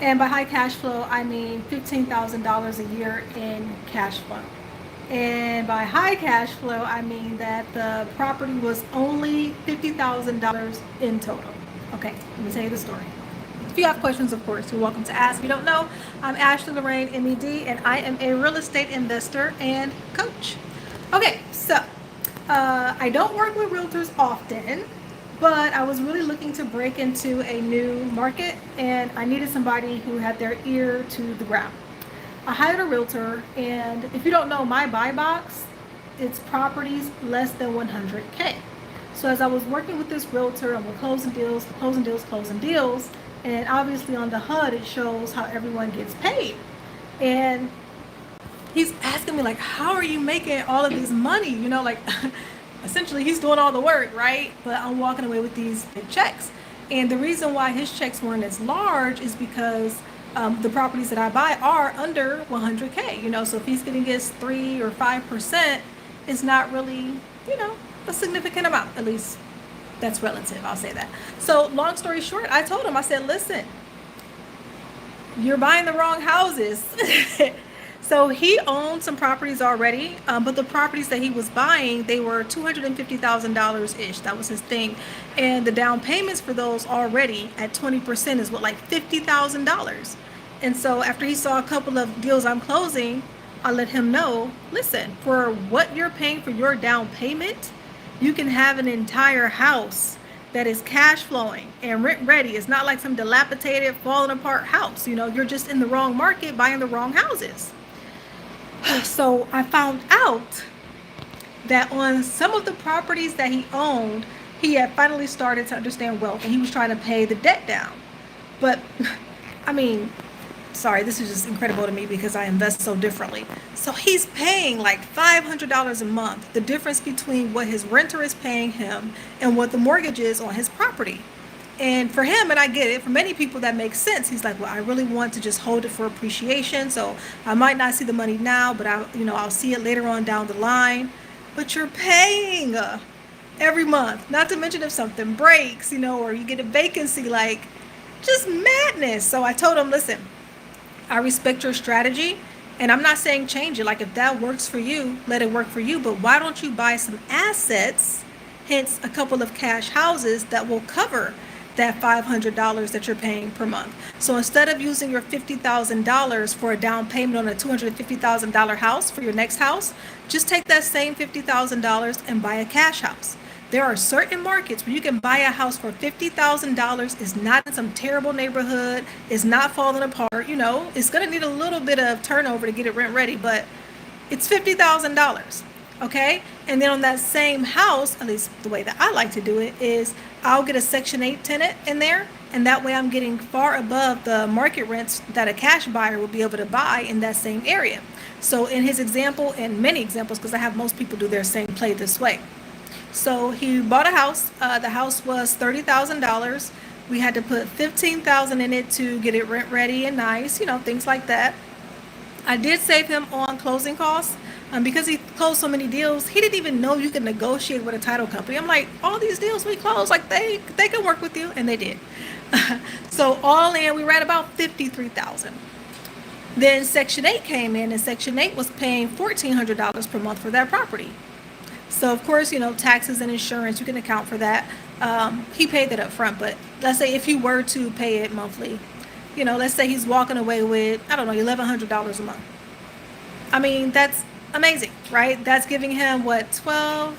And by high cash flow, I mean $15,000 a year in cash flow. And by high cash flow, I mean that the property was only $50,000 in total. Okay, let me tell you the story. If you have questions, of course, you're welcome to ask. If you don't know, I'm Ashley Lorraine, M.Ed, and I am a real estate investor and coach. Okay, so I don't work with realtors often, but I was really looking to break into a new market, and I needed somebody who had their ear to the ground. I hired a realtor, and if you don't know my buy box, it's properties less than 100K. So as I was working with this realtor and we're closing deals, closing deals, closing deals, and obviously on the HUD it shows how everyone gets paid. And he's asking me like, how are you making all of this money? Like essentially he's doing all the work, right? But I'm walking away with these big checks. And the reason why his checks weren't as large is because the properties that I buy are under 100K. So if he's getting his 3 or 5%, it's not really, a significant amount. At least that's relative. I'll say that. So long story short, I told him, I said, listen, you're buying the wrong houses. So he owned some properties already, but the properties that he was buying, they were $250,000 ish. That was his thing. And the down payments for those already at 20% is what, like $50,000. And so after he saw a couple of deals I'm closing, I let him know, listen, for what you're paying for your down payment, you can have an entire house that is cash flowing and rent ready. It's not like some dilapidated, falling apart house. You're just in the wrong market buying the wrong houses. So I found out that on some of the properties that he owned, he had finally started to understand wealth and he was trying to pay the debt down. But I mean, sorry, this is just incredible to me because I invest so differently. So he's paying like $500 a month, the difference between what his renter is paying him and what the mortgage is on his property. And for him, and I get it, for many people that makes sense. He's like, well, I really want to just hold it for appreciation. So I might not see the money now, but I'll see it later on down the line. But you're paying every month, not to mention if something breaks, or you get a vacancy, like just madness. So I told him, listen, I respect your strategy, and I'm not saying change it. Like if that works for you, let it work for you. But why don't you buy some assets, hence a couple of cash houses that will cover that $500 that you're paying per month. So instead of using your $50,000 for a down payment on a $250,000 house for your next house, just take that same $50,000 and buy a cash house. There are certain markets where you can buy a house for $50,000. It's not in some terrible neighborhood. It's not falling apart. It's going to need a little bit of turnover to get it rent ready, but it's $50,000. Okay? And then on that same house, at least the way that I like to do it, is I'll get a Section 8 tenant in there, and that way I'm getting far above the market rents that a cash buyer will be able to buy in that same area. So in his example, and many examples, because I have most people do their same play this way. So he bought a house. The house was $30,000. We had to put $15,000 in it to get it rent ready and nice, things like that. I did save him on closing costs. Because he closed so many deals, he didn't even know you could negotiate with a title company. I'm like, all these deals we closed, like they can work with you, and they did. So all in, we ran about $53,000. Then Section 8 came in, and Section 8 was paying $1,400 per month for that property. So of course, taxes and insurance, you can account for that. He paid that up front, but let's say if he were to pay it monthly, let's say he's walking away with, I don't know, $1,100 a month. I mean, that's amazing, right? That's giving him what, about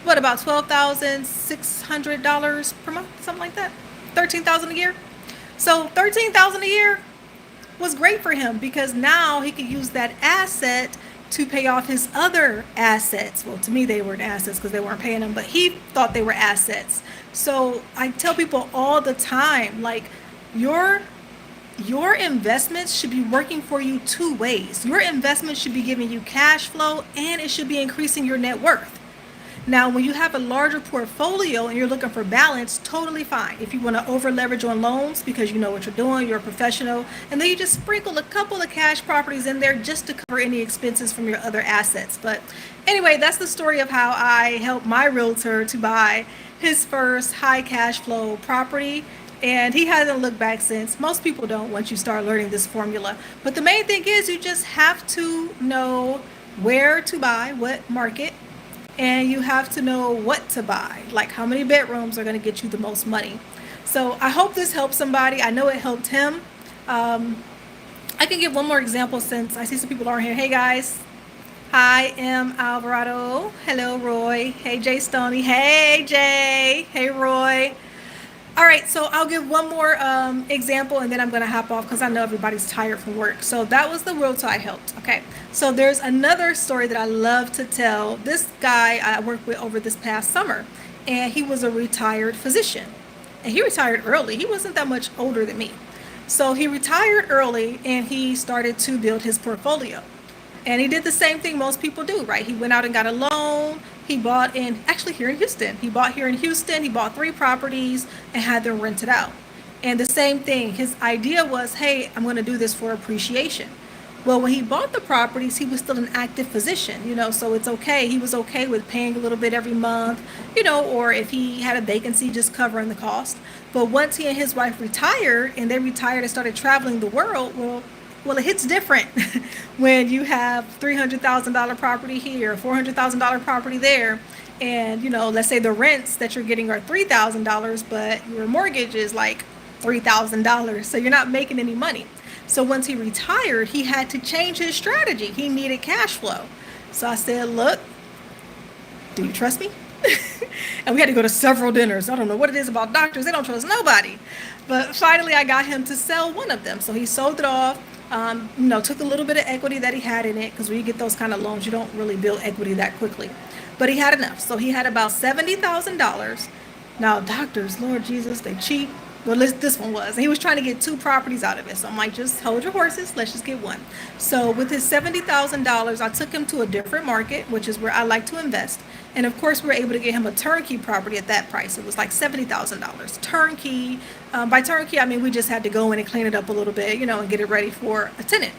$12,600 per month, something like that. $13,000 a year. So $13,000 a year was great for him because now he could use that asset to pay off his other assets. Well, to me, they weren't assets because they weren't paying him, but he thought they were assets. So I tell people all the time, like your investments should be working for you two ways. Your investment should be giving you cash flow and it should be increasing your net worth. Now, when you have a larger portfolio and you're looking for balance, totally fine. If you want to over leverage on loans because you know what you're doing, you're a professional, and then you just sprinkle a couple of cash properties in there just to cover any expenses from your other assets. But anyway, that's the story of how I helped my realtor to buy his first high cash flow property. And he hasn't looked back since. Most people don't once you start learning this formula. But the main thing is you just have to know where to buy, what market, and you have to know what to buy, like how many bedrooms are going to get you the most money. So I hope this helps somebody. I know it helped him. I can give one more example since I see some people aren't here. Hey guys. Hi, M. Alvarado. Hello, Roy. Hey, Jay Stoney. Hey, Jay. Hey, Roy. All right, so I'll give one more example and then I'm going to hop off because I know everybody's tired from work. So that was the realtor I helped. Okay, so there's another story that I love to tell. This guy I worked with over this past summer, and he was a retired physician. And he retired early. He wasn't that much older than me. So he retired early and he started to build his portfolio. And he did the same thing most people do, right? He went out and got a loan. He bought actually here in Houston. He bought here in Houston. He bought 3 properties and had them rented out. And the same thing, his idea was, hey, I'm going to do this for appreciation. Well, when he bought the properties, he was still an active physician, so it's okay. He was okay with paying a little bit every month, or if he had a vacancy, just covering the cost. But once he and his wife retired, and they retired and started traveling the world, well, it hits different when you have $300,000 property here, $400,000 property there, and let's say the rents that you're getting are $3,000, but your mortgage is like $3,000, so you're not making any money. So once he retired, he had to change his strategy. He needed cash flow. So I said, look, do you trust me? And we had to go to several dinners. I don't know what it is about doctors. They don't trust nobody. But finally, I got him to sell one of them. So he sold it off, took a little bit of equity that he had in it, because when you get those kind of loans, you don't really build equity that quickly. But he had enough. So he had about $70,000. Now, doctors, Lord Jesus, they cheat. Well, this one was. And he was trying to get 2 properties out of it. So I'm like, just hold your horses. Let's just get one. So with his $70,000, I took him to a different market, which is where I like to invest. And of course, we were able to get him a turnkey property at that price. It was like $70,000. Turnkey. By turnkey, I mean we just had to go in and clean it up a little bit, and get it ready for a tenant.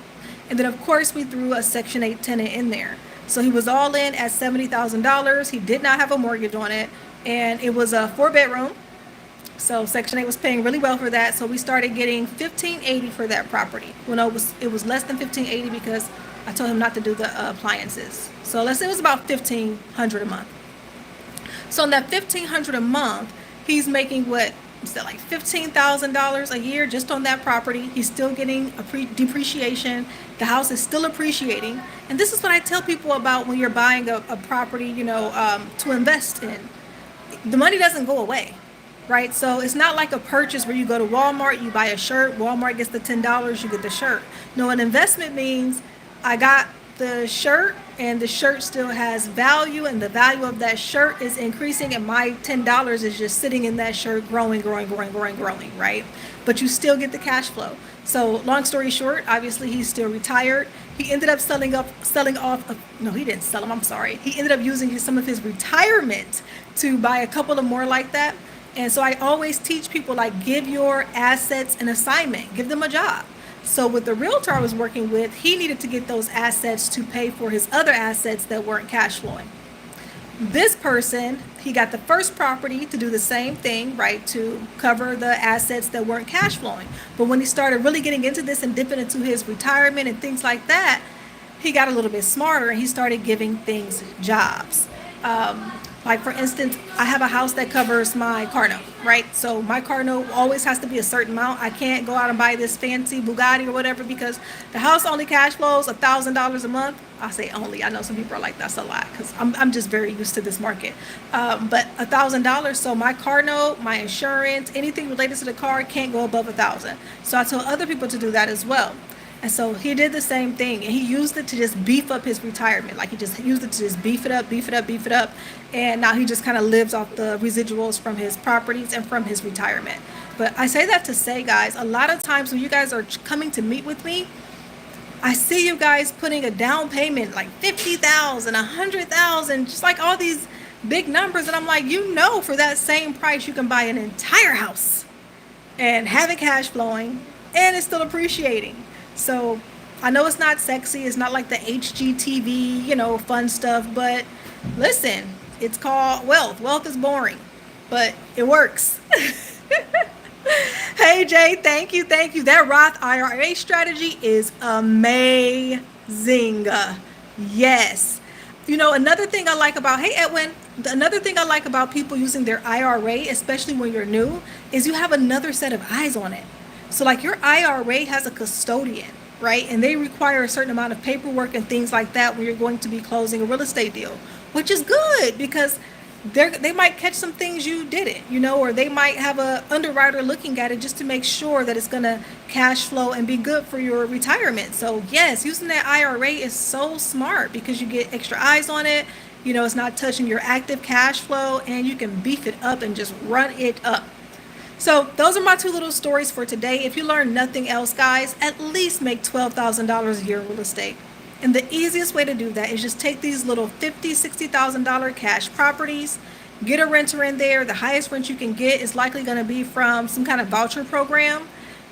And then, of course, we threw a Section 8 tenant in there. So he was all in at $70,000. He did not have a mortgage on it. And it was a 4-bedroom. So Section 8 was paying really well for that. So we started getting $1,580 for that property. Well, no, it was less than $1,580 because I told him not to do the appliances. So let's say it was about $1,500 a month. So on that $1,500 a month, he's making what? Is that like $15,000 a year just on that property? He's still getting depreciation. The house is still appreciating. And this is what I tell people about when you're buying a property, to invest in. The money doesn't go away. Right? So it's not like a purchase where you go to Walmart, you buy a shirt, Walmart gets the $10, you get the shirt. No, an investment means I got the shirt and the shirt still has value, and the value of that shirt is increasing, and my $10 is just sitting in that shirt growing, right? But you still get the cash flow. So long story short, obviously he's still retired. He ended up he didn't sell them, I'm sorry. He ended up using some of his retirement to buy a couple of more like that. And so I always teach people, like, give your assets an assignment, give them a job. So with the realtor I was working with, he needed to get those assets to pay for his other assets that weren't cash flowing. This person, he got the first property to do the same thing, right, to cover the assets that weren't cash flowing. But when he started really getting into this and dipping into his retirement and things like that, he got a little bit smarter and he started giving things jobs. Like, for instance, I have a house that covers my car note, right? So my car note always has to be a certain amount. I can't go out and buy this fancy Bugatti or whatever because the house only cash flows $1,000 a month. I say only. I know some people are like, that's a lot, because I'm just very used to this market. But $1,000. So my car note, my insurance, anything related to the car can't go above $1,000. So I tell other people to do that as well. And so he did the same thing, and he used it to just beef up his retirement. Like, he just used it to just beef it up. And now he just kind of lives off the residuals from his properties and from his retirement. But I say that to say, guys, a lot of times when you guys are coming to meet with me, I see you guys putting a down payment like $50,000, $100,000, just like all these big numbers. And I'm like, for that same price, you can buy an entire house and have it cash flowing, and it's still appreciating. So I know it's not sexy. It's not like the HGTV, fun stuff. But listen, it's called wealth. Wealth is boring, but it works. Hey Jay, thank you, thank you. That Roth IRA strategy is amazing. Yes. You know, another thing I like about, hey Edwin, another thing I like about people using their IRA, especially when you're new, is you have another set of eyes on it. So like your IRA has a custodian, right? And they require a certain amount of paperwork and things like that when you're going to be closing a real estate deal, which is good because they might catch some things you didn't, you know, or they might have a underwriter looking at it just to make sure that it's going to cash flow and be good for your retirement. So yes, using that IRA is so smart because you get extra eyes on it. You know, it's not touching your active cash flow and you can beef it up and just run it up. So those are my two little stories for today. If you learn nothing else, guys, at least make $12,000 a year in real estate. And the easiest way to do that is just take these little $50,000, $60,000 cash properties, get a renter in there. The highest rent you can get is likely going to be from some kind of voucher program.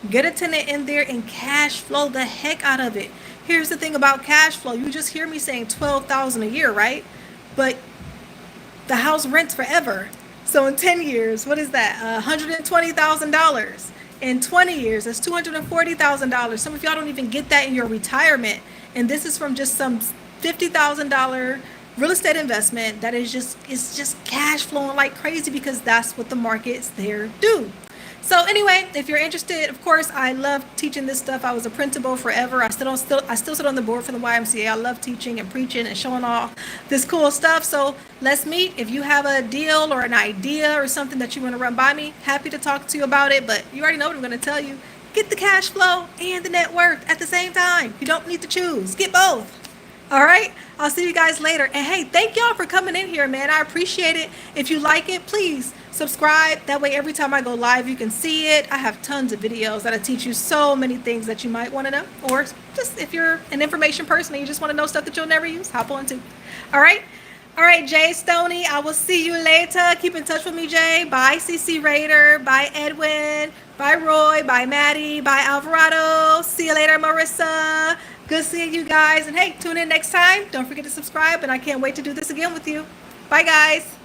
Get a tenant in there and cash flow the heck out of it. Here's the thing about cash flow. You just hear me saying $12,000 a year, right? But the house rents forever. So in 10 years, what is that? $120,000. In 20 years, that's $240,000. Some of y'all don't even get that in your retirement. And this is from just some $50,000 real estate investment that is just cash flowing like crazy because that's what the market's there to do. So anyway, if you're interested, of course, I love teaching this stuff. I was a principal forever. I still sit on the board for the YMCA. I love teaching and preaching and showing off this cool stuff. So let's meet. If you have a deal or an idea or something that you want to run by me, happy to talk to you about it. But you already know what I'm going to tell you. Get the cash flow and the net worth at the same time. You don't need to choose. Get both. All right. I'll see you guys later. And hey, thank y'all for coming in here, man. I appreciate it. If you like it, please subscribe. That way, every time I go live, you can see it. I have tons of videos that I teach you so many things that you might want to know. Or just if you're an information person and you just want to know stuff that you'll never use, hop on too. All right. All right, Jay Stoney, I will see you later. Keep in touch with me, Jay. Bye, CC Raider. Bye, Edwin. Bye, Roy. Bye, Maddie. Bye, Alvarado. See you later, Marissa. Good seeing you guys. And hey, tune in next time. Don't forget to subscribe. And I can't wait to do this again with you. Bye, guys.